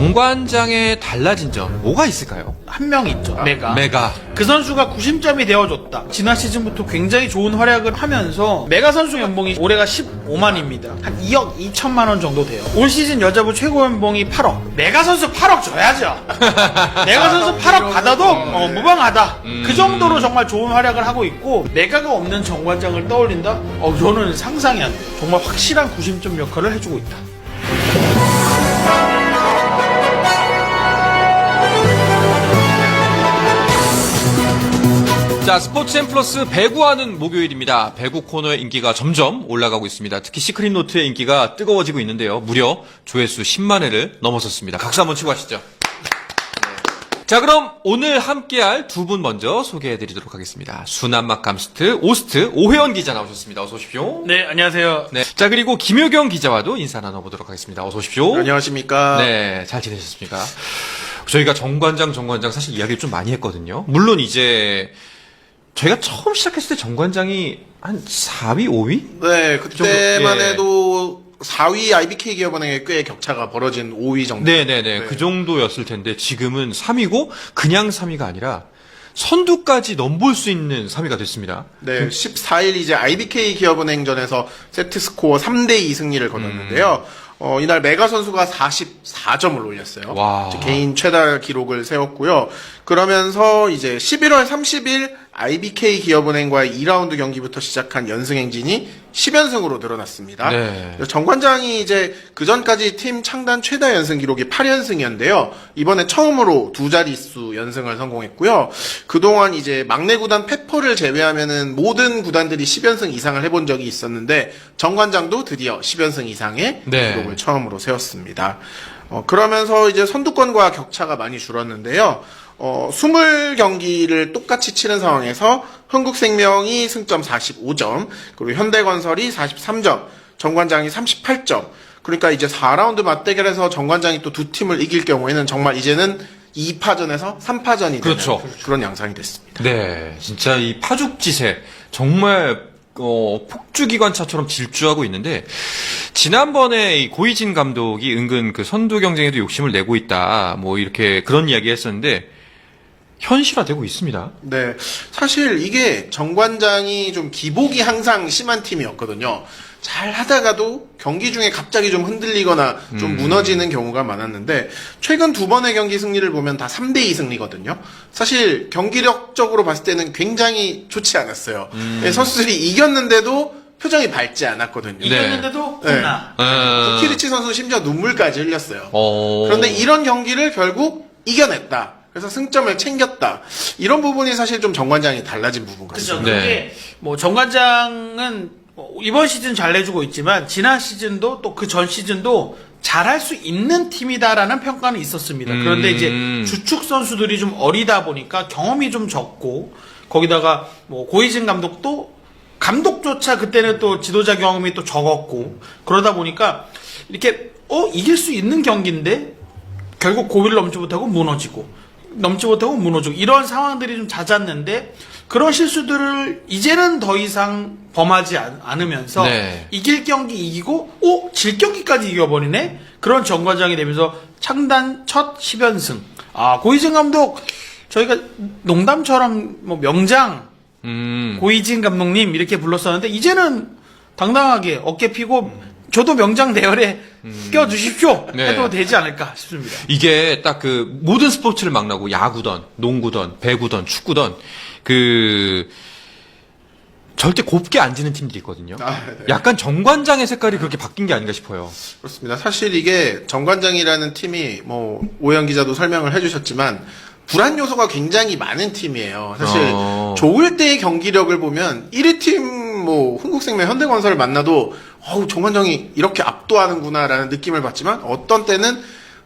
정관장의 달라진 점 뭐가 있을까요? 한 명 있죠. 메가. 그 선수가 구심점이 되어줬다. 지난 시즌부터 굉장히 좋은 활약을 하면서 메가 선수 연봉이 올해가 15만입니다. 한 2억 2천만 원 정도 돼요. 올 시즌 여자부 최고 연봉이 8억. 메가 선수 8억 줘야죠. 메가 선수 8억 받아도 무방하다. 그 정도로 정말 좋은 활약을 하고 있고 메가가 없는 정관장을 떠올린다? 저는 상상이 안 돼요. 정말 확실한 구심점 역할을 해주고 있다. 자, 스포츠앤 플러스 배구하는 목요일입니다. 배구 코너의 인기가 점점 올라가고 있습니다. 특히 시크릿 노트의 인기가 뜨거워지고 있는데요. 무려 조회수 10만 회를 넘어섰습니다. 각수 한번 치고 하시죠. 자, 그럼 오늘 함께할 두 분 먼저 소개해드리도록 하겠습니다. 순한맛 감스트 오스트 오회원 기자 나오셨습니다. 어서 오십시오. 네, 안녕하세요. 네. 자, 그리고 김효경 기자와도 인사 나눠보도록 하겠습니다. 어서 오십시오. 안녕하십니까. 네, 잘 지내셨습니까? 저희가 정관장 사실 이야기를 좀 많이 했거든요. 물론 이제 저희가 처음 시작했을 때 정관장이 한 4위, 5위? 네, 그때만 정도, 예. 해도 4위 IBK 기업은행에 꽤 격차가 벌어진 5위 정도. 네네네. 그 정도였을 텐데 지금은 3위고 그냥 3위가 아니라 선두까지 넘볼 수 있는 3위가 됐습니다. 네, 14일 이제 IBK 기업은행전에서 세트스코어 3대2 승리를 거뒀는데요. 이날 메가 선수가 44점을 올렸어요. 와. 이제 개인 최다 기록을 세웠고요. 그러면서 이제 11월 30일 IBK 기업은행과의 2라운드 경기부터 시작한 연승 행진이 10연승으로 늘어났습니다. 네. 정관장이 이제 그 전까지 팀 창단 최다 연승 기록이 8연승이었는데요. 이번에 처음으로 두 자릿수 연승을 성공했고요. 그동안 이제 막내 구단 페퍼를 제외하면은 모든 구단들이 10연승 이상을 해본 적이 있었는데 정관장도 드디어 10연승 이상의 네. 기록을 처음으로 세웠습니다. 그러면서 이제 선두권과 격차가 많이 줄었는데요. 20경기를 똑같이 치른 상황에서 흥국생명이 승점 45점, 그리고 현대건설이 43점, 정관장이 38점. 그러니까 이제 4라운드 맞대결에서 정관장이 또 두 팀을 이길 경우에는 정말 이제는 2파전에서 3파전이 되는 그렇죠. 그런 양상이 됐습니다. 네. 진짜 이 파죽지세 정말 폭주기관차처럼 질주하고 있는데, 지난번에 이 고이진 감독이 은근 그 선두 경쟁에도 욕심을 내고 있다, 뭐 이렇게 그런 이야기 했었는데, 현실화되고 있습니다. 네. 사실 이게 정관장이 좀 기복이 항상 심한 팀이었거든요. 잘 하다가도 경기 중에 갑자기 좀 흔들리거나 좀 무너지는 경우가 많았는데, 최근 두 번의 경기 승리를 보면 다 3대2 승리거든요. 사실 경기력적으로 봤을 때는 굉장히 좋지 않았어요. 선수들이 이겼는데도 표정이 밝지 않았거든요. 네. 이겼는데도 혼나. 쿠키리치 선수 심지어 눈물까지 흘렸어요. 어... 그런데 이런 경기를 결국 이겨냈다. 그래서 승점을 챙겼다. 이런 부분이 사실 좀 정관장이 달라진 부분 그렇죠. 같습니다. 네. 그게 뭐 정관장은 이번 시즌 잘 내주고 있지만 지난 시즌도 또 그 전 시즌도 잘할 수 있는 팀이다라는 평가는 있었습니다. 그런데 이제 주축 선수들이 좀 어리다 보니까 경험이 좀 적고, 거기다가 뭐 고이진 감독도 감독조차 그때는 또 지도자 경험이 또 적었고, 그러다 보니까 이렇게 이길 수 있는 경기인데 결국 고비를 넘지 못하고 무너지고 이런 상황들이 좀 잦았는데, 그런 실수들을 이제는 더 이상 범하지 않으면서 네. 이길 경기 이기고 질 경기까지 이겨버리네? 그런 정관장이 되면서 창단 첫 10연승. 고이진 감독 저희가 농담처럼 뭐 명장 고이진 감독님 이렇게 불렀었는데, 이제는 당당하게 어깨 피고 저도 명장 대열에 껴주십시오 네. 해도 되지 않을까 싶습니다. 이게 딱 그 모든 스포츠를 막나고 야구던, 농구던, 배구던, 축구던 절대 곱게 안 지는 팀들이 있거든요. 네. 약간 정관장의 색깔이 그렇게 바뀐 게 아닌가 싶어요. 그렇습니다. 사실 이게 정관장이라는 팀이 뭐 오현 기자도 설명을 해주셨지만 불안 요소가 굉장히 많은 팀이에요. 사실 좋을 때의 경기력을 보면 1위 팀 뭐 흥국생명, 현대건설을 만나도 정관장이 이렇게 압도하는구나라는 느낌을 받지만, 어떤 때는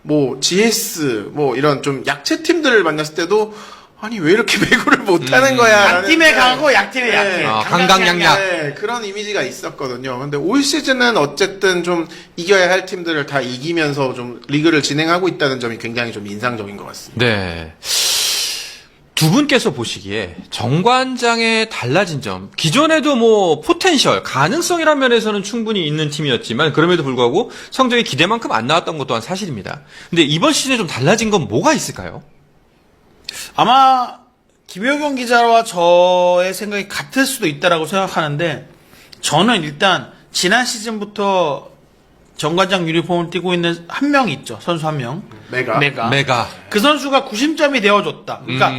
뭐 GS 뭐 이런 좀 약체 팀들을 만났을 때도 아니 왜 이렇게 배구를 못하는 거야. 강팀에 강하고 약팀에 약해. 강강약약. 네, 그런 이미지가 있었거든요. 근데 올 시즌은 어쨌든 좀 이겨야 할 팀들을 다 이기면서 좀 리그를 진행하고 있다는 점이 굉장히 좀 인상적인 것 같습니다. 네. 두 분께서 보시기에 정관장의 달라진 점, 기존에도 뭐 포텐셜, 가능성이라는 면에서는 충분히 있는 팀이었지만 그럼에도 불구하고 성적이 기대만큼 안 나왔던 것 또한 사실입니다. 근데 이번 시즌에 좀 달라진 건 뭐가 있을까요? 아마 김효경 기자와 저의 생각이 같을 수도 있다라고 생각하는데 저는 일단 지난 시즌부터 정관장 유니폼을 띄고 있는 한 명 있죠. 선수 한 명. 메가. 그 선수가 구심점이 되어줬다. 그러니까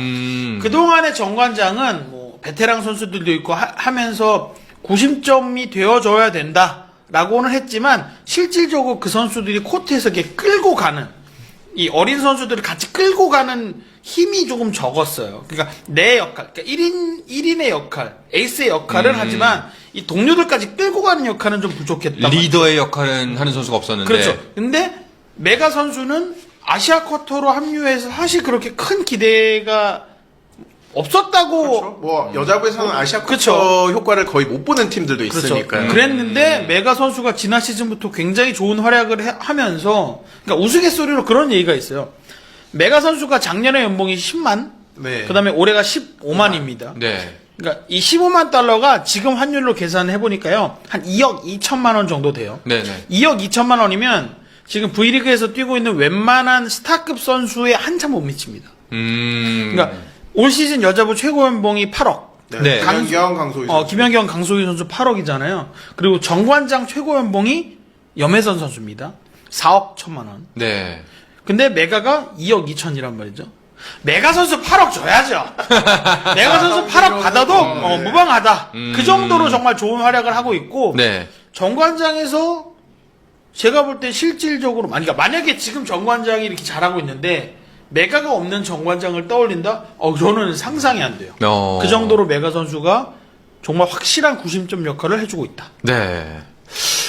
그동안의 정관장은 뭐 베테랑 선수들도 있고 하면서 구심점이 되어줘야 된다라고는 했지만 실질적으로 그 선수들이 코트에서 이렇게 끌고 가는 이 어린 선수들을 같이 끌고 가는 힘이 조금 적었어요. 그러니까 내 역할, 그러니까 1인의 역할, 에이스의 역할을 하지만 이 동료들까지 끌고 가는 역할은 좀 부족했다. 리더의 역할은 하는 선수가 없었는데. 그렇죠. 근데 메가 선수는 아시아 쿼터로 합류해서 사실 그렇게 큰 기대가 없었다고. 그렇죠. 뭐 여자부에서는 아시아 쿼터 그렇죠. 효과를 거의 못 보는 팀들도 있으니까요. 그렇죠. 그랬는데 메가 선수가 지난 시즌부터 굉장히 좋은 활약을 하면서 그러니까 우스갯소리로 그런 얘기가 있어요. 메가 선수가 작년에 연봉이 10만, 네. 그다음에 올해가 15만입니다. 네. 그러니까 이 15만 달러가 지금 환율로 계산해 보니까요. 한 2억 2천만 원 정도 돼요. 네네. 2억 2천만 원이면 지금 V리그에서 뛰고 있는 웬만한 스타급 선수에 한참 못 미칩니다. 그러니까 올 시즌 여자부 최고 연봉이 8억. 네. 김연경, 강소희 선수. 김연경, 강소희 선수 8억이잖아요. 그리고 정관장 최고 연봉이 염혜선 선수입니다. 4억 1천만 원. 네. 근데 메가가 2억 2천이란 말이죠. 메가 선수 8억 줘야죠. 메가 선수 8억 받아도 무방하다. 그 정도로 정말 좋은 활약을 하고 있고 네. 정관장에서 제가 볼 때 실질적으로 만약에 지금 정관장이 이렇게 잘하고 있는데 메가가 없는 정관장을 떠올린다? 저는 상상이 안 돼요. 그 정도로 메가 선수가 정말 확실한 구심점 역할을 해주고 있다. 네.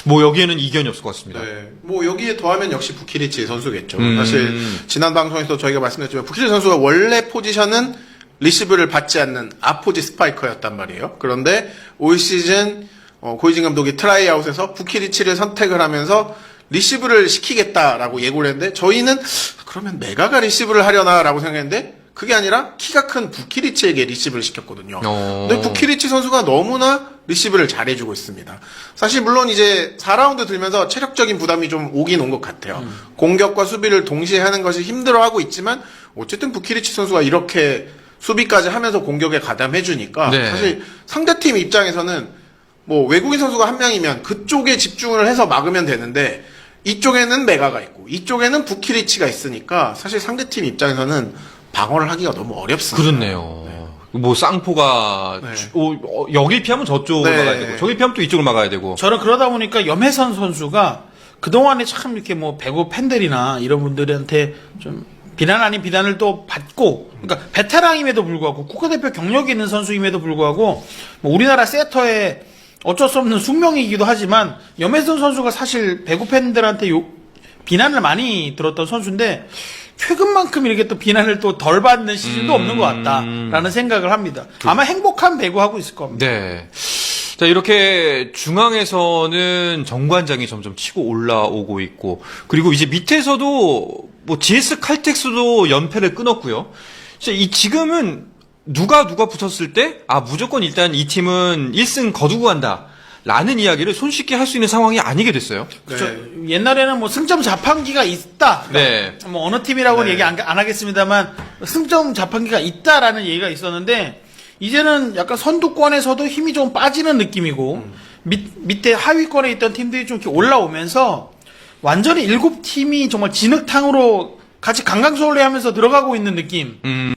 뭐 여기에는 이견이 없을 것 같습니다. 네. 뭐 여기에 더하면 역시 부키리치 선수겠죠. 사실 지난 방송에서 저희가 말씀드렸지만 부키리치 선수가 원래 포지션은 리시브를 받지 않는 아포지 스파이커였단 말이에요. 그런데 올 시즌 고이진 감독이 트라이아웃에서 부키리치를 선택을 하면서 리시브를 시키겠다라고 예고를 했는데 저희는 그러면 메가가 리시브를 하려나라고 생각했는데 그게 아니라 키가 큰 부키리치에게 리시브를 시켰거든요. 근데 부키리치 선수가 너무나 리시브를 잘해주고 있습니다. 사실 물론 이제 4라운드 들면서 체력적인 부담이 좀 오긴 온 것 같아요. 공격과 수비를 동시에 하는 것이 힘들어하고 있지만 어쨌든 부키리치 선수가 이렇게 수비까지 하면서 공격에 가담해주니까 네. 사실 상대팀 입장에서는 뭐 외국인 선수가 한 명이면 그쪽에 집중을 해서 막으면 되는데 이쪽에는 메가가 있고 이쪽에는 부키리치가 있으니까 사실 상대팀 입장에서는 방어를 하기가 너무 어렵습니다. 그렇네요. 뭐 쌍포가 네. 여길 피하면 저쪽을 네. 막아야 되고 저길 피하면 또 이쪽을 막아야 되고. 저는 그러다 보니까 염혜선 선수가 그동안에 참 이렇게 뭐 배구 팬들이나 이런 분들한테 좀 비난 아닌 비난을 또 받고, 그러니까 베테랑임에도 불구하고 국가대표 경력이 있는 선수임에도 불구하고 뭐 우리나라 세터의 어쩔 수 없는 숙명이기도 하지만 염혜선 선수가 사실 배구 팬들한테 비난을 많이 들었던 선수인데 최근만큼 이렇게 또 비난을 또 덜 받는 시즌도 없는 것 같다라는 생각을 합니다. 아마 행복한 배구하고 있을 겁니다. 네. 자, 이렇게 중앙에서는 정관장이 점점 치고 올라오고 있고, 그리고 이제 밑에서도 뭐 GS 칼텍스도 연패를 끊었고요. 지금은 누가 붙었을 때, 무조건 일단 이 팀은 1승 거두고 간다. 라는 이야기를 손쉽게 할 수 있는 상황이 아니게 됐어요. 그렇죠. 옛날에는 뭐 승점 자판기가 있다. 네. 뭐 어느 팀이라고는 얘기 안 하겠습니다만 승점 자판기가 있다라는 얘기가 있었는데 이제는 약간 선두권에서도 힘이 좀 빠지는 느낌이고 밑에 하위권에 있던 팀들이 좀 이렇게 올라오면서 완전히 7팀이 정말 진흙탕으로 같이 강강술래하면서 들어가고 있는 느낌.